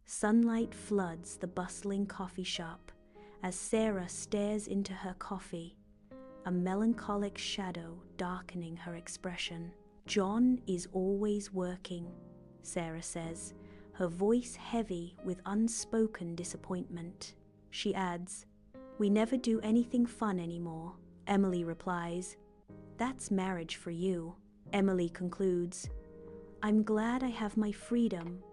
Sunlight floods the bustling coffee shop as Sarah stares into her coffee, a melancholic shadow darkening her expression. "John is always working," Sarah says, her voice heavy with unspoken disappointment. She adds, "We never do anything fun anymore." Emily replies, "That's marriage for you." Emily concludes, "I'm glad I have my freedom,"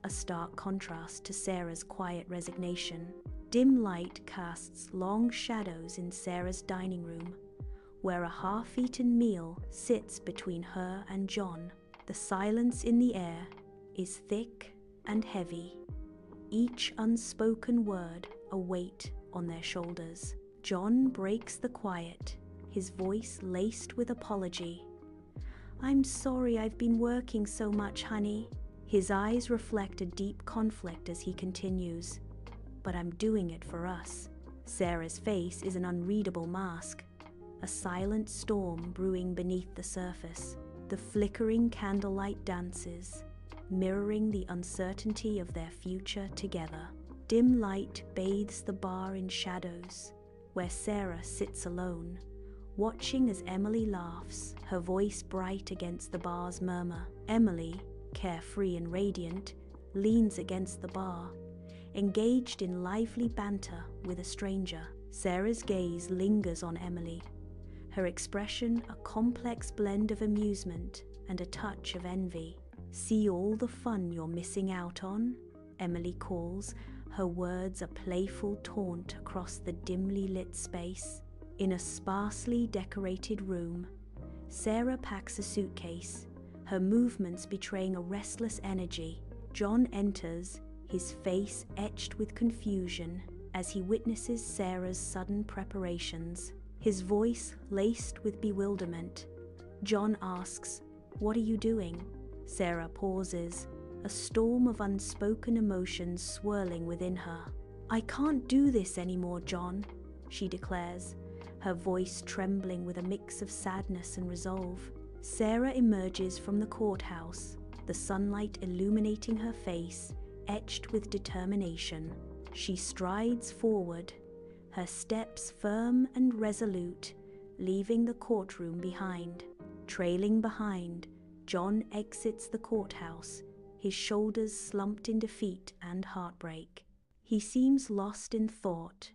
a stark contrast to Sarah's quiet resignation. Dim light casts long shadows in Sarah's dining room, where a half-eaten meal sits between her and John. The silence in the air is thick and heavy, each unspoken word a weight on their shoulders. John breaks the quiet, his voice laced with apology. "I'm sorry I've been working so much, honey." His eyes reflect a deep conflict as he continues, "But I'm doing it for us." Sarah's face is an unreadable mask, a silent storm brewing beneath the surface. The flickering candlelight dances, mirroring the uncertainty of their future together. Dim light bathes the bar in shadows, where Sarah sits alone, watching as Emily laughs, her voice bright against the bar's murmur. Emily, carefree and radiant, leans against the bar, engaged in lively banter with a stranger. Sarah's gaze lingers on Emily, her expression a complex blend of amusement and a touch of envy. "See all the fun you're missing out on?" Emily calls, her words a playful taunt across the dimly lit space. In a sparsely decorated room, Sarah packs a suitcase, her movements betraying a restless energy. John enters, his face etched with confusion as he witnesses Sarah's sudden preparations. His voice laced with bewilderment. John asks, "What are you doing?" Sarah pauses, a storm of unspoken emotions swirling within her. "I can't do this anymore, John," she declares, her voice trembling with a mix of sadness and resolve. Sarah emerges from the courthouse, the sunlight illuminating her face, etched with determination. She strides forward, her steps firm and resolute, leaving the courtroom behind. Trailing behind, John exits the courthouse, his shoulders slumped in defeat and heartbreak. He seems lost in thought,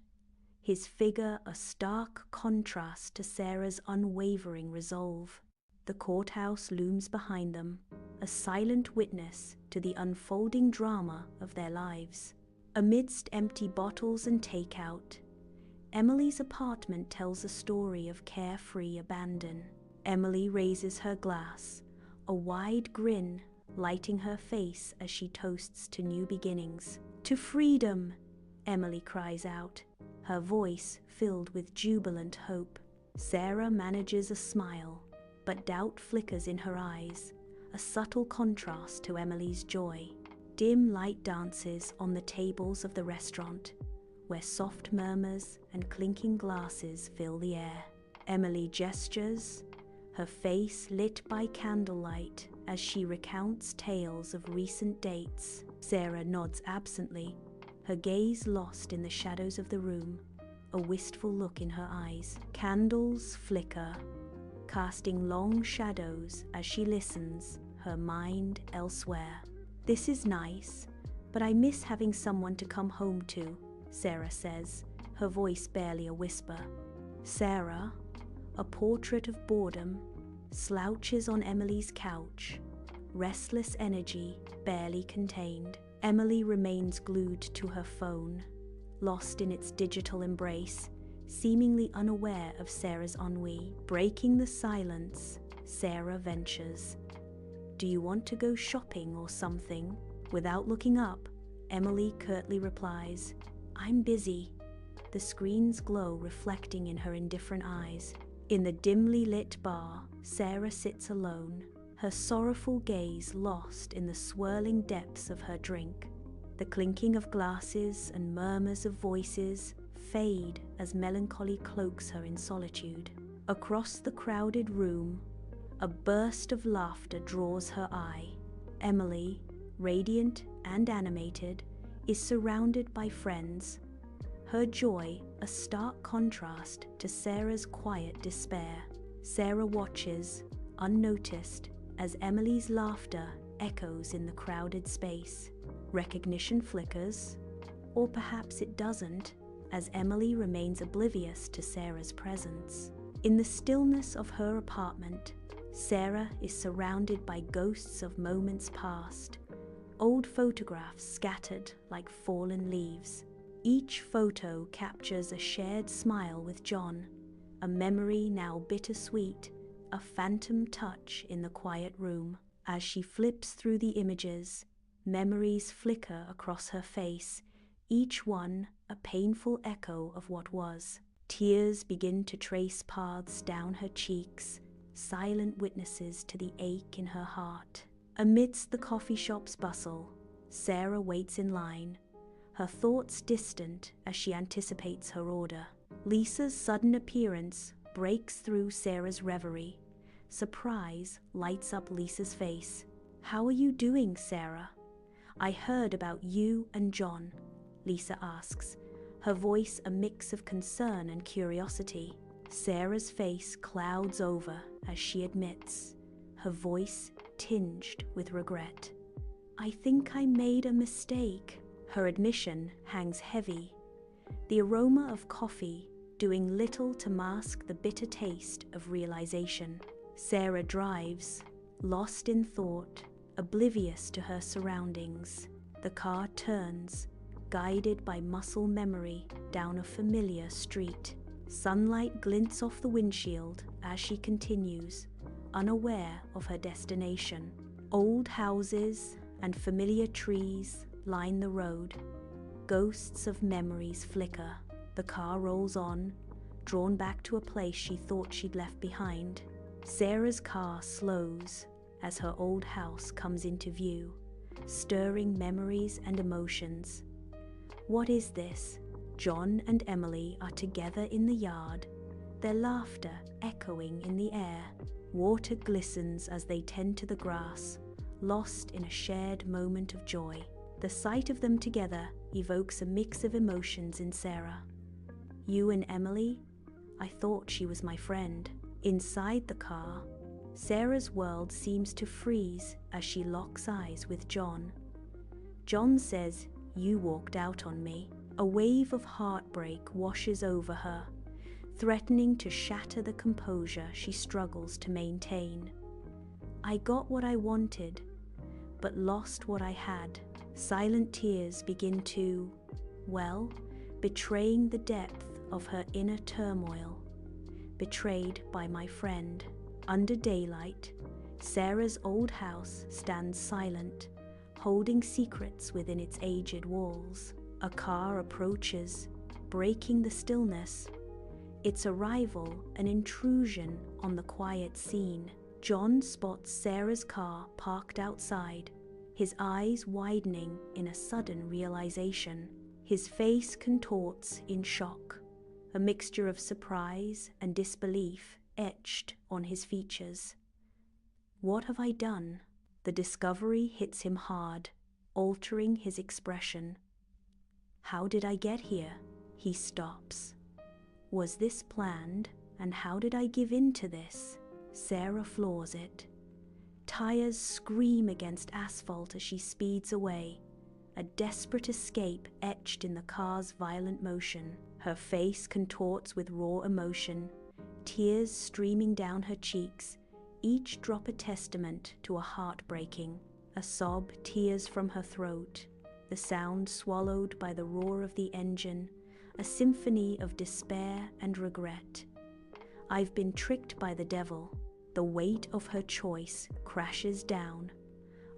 his figure a stark contrast to Sarah's unwavering resolve. The courthouse looms behind them, a silent witness to the unfolding drama of their lives. Amidst empty bottles and takeout, Emily's apartment tells a story of carefree abandon. Emily raises her glass, a wide grin lighting her face as she toasts to new beginnings. "To freedom!" Emily cries out, her voice filled with jubilant hope. Sarah manages a smile, but doubt flickers in her eyes, a subtle contrast to Emily's joy. Dim light dances on the tables of the restaurant, where soft murmurs and clinking glasses fill the air. Emily gestures, her face lit by candlelight as she recounts tales of recent dates. Sarah nods absently, her gaze lost in the shadows of the room, a wistful look in her eyes. Candles flicker, casting long shadows as she listens, her mind elsewhere. "This is nice, but I miss having someone to come home to," Sarah says, her voice barely a whisper. Sarah, a portrait of boredom, slouches on Emily's couch, restless energy barely contained. Emily remains glued to her phone, lost in its digital embrace, seemingly unaware of Sarah's ennui. Breaking the silence, Sarah ventures, "Do you want to go shopping or something?" Without looking up, Emily curtly replies, "I'm busy," the screen's glow reflecting in her indifferent eyes. In the dimly lit bar, Sarah sits alone, her sorrowful gaze lost in the swirling depths of her drink. The clinking of glasses and murmurs of voices fade as melancholy cloaks her in solitude. Across the crowded room, a burst of laughter draws her eye. Emily, radiant and animated, is surrounded by friends, her joy a stark contrast to Sarah's quiet despair. Sarah watches, unnoticed, as Emily's laughter echoes in the crowded space. Recognition flickers, or perhaps it doesn't, as Emily remains oblivious to Sarah's presence. In the stillness of her apartment, Sarah is surrounded by ghosts of moments past, old photographs scattered like fallen leaves. Each photo captures a shared smile with John, a memory now bittersweet, a phantom touch in the quiet room. As she flips through the images, memories flicker across her face, each one a painful echo of what was. Tears begin to trace paths down her cheeks, silent witnesses to the ache in her heart. Amidst the coffee shop's bustle, Sarah waits in line, her thoughts distant as she anticipates her order. Lisa's sudden appearance breaks through Sarah's reverie. Surprise lights up Lisa's face. "How are you doing, Sarah? I heard about you and John," Lisa asks, her voice a mix of concern and curiosity. Sarah's face clouds over as she admits, her voice tinged with regret. "I think I made a mistake." Her admission hangs heavy, the aroma of coffee doing little to mask the bitter taste of realization. Sarah drives, lost in thought, oblivious to her surroundings. The car turns, guided by muscle memory, down a familiar street. Sunlight glints off the windshield as she continues, unaware of her destination. Old houses and familiar trees line the road. Ghosts of memories flicker. The car rolls on, drawn back to a place she thought she'd left behind. Sarah's car slows as her old house comes into view, stirring memories and emotions. What is this? John and Emily are together in the yard, their laughter echoing in the air. Water glistens as they tend to the grass, lost in a shared moment of joy. The sight of them together evokes a mix of emotions in Sarah. "You and Emily? I thought she was my friend." Inside the car, Sarah's world seems to freeze as she locks eyes with John. John says, "You walked out on me." A wave of heartbreak washes over her, threatening to shatter the composure she struggles to maintain. "I got what I wanted, but lost what I had." Silent tears begin to, betraying the depth of her inner turmoil. Betrayed by my friend. Under daylight, Sarah's old house stands silent, holding secrets within its aged walls. A car approaches, breaking the stillness. Its arrival an intrusion on the quiet scene. John spots Sarah's car parked outside, his eyes widening in a sudden realization. His face contorts in shock, a mixture of surprise and disbelief etched on his features. What have I done? The discovery hits him hard, altering his expression. How did I get here? He stops. Was this planned, and how did I give in to this? Sarah floors it. Tires scream against asphalt as she speeds away, a desperate escape etched in the car's violent motion. Her face contorts with raw emotion, tears streaming down her cheeks, each drop a testament to a heart breaking. A sob tears from her throat, the sound swallowed by the roar of the engine, a symphony of despair and regret. I've been tricked by the devil. The weight of her choice crashes down,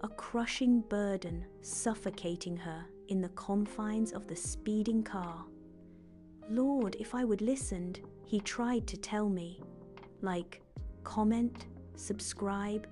a crushing burden suffocating her in the confines of the speeding car. Lord, if I would listened, he tried to tell me. Like, comment, subscribe,